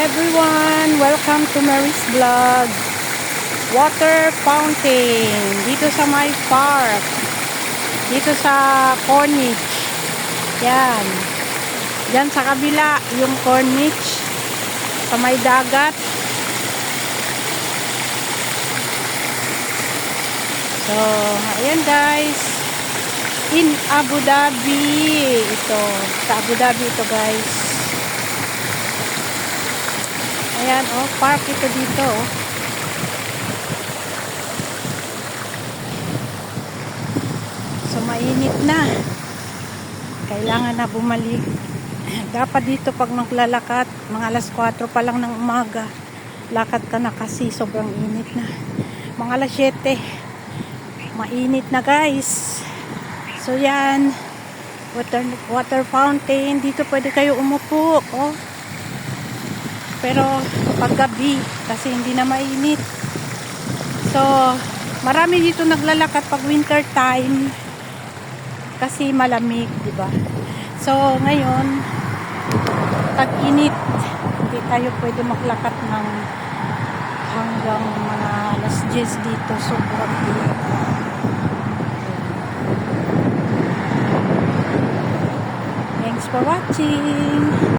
everyone! Welcome to Mary's Vlog. Water fountain dito sa my park. Dito sa Corniche. Yan. Yan sa kabila yung Corniche. Sa may dagat. So, ayan guys. In Abu Dhabi. Ito. Sa Abu Dhabi ito guys. Ayan, oh, park ito dito, oh. So, mainit na. Kailangan na bumalik. Dapat dito pag naglalakat, mga alas 4 pa lang ng umaga, lakad ka na kasi sobrang init na. Mga alas 7, mainit na guys. So, yan. Water fountain. Dito pwede kayo umupo, oh. Pero paggabi kasi hindi na mainit. So, marami dito naglalakad pag winter time kasi malamig, di ba? So, ngayon tag-init. Hindi tayo pwede maglakad ng hanggang mga alas 10 dito. Sobrang init. Thanks for watching.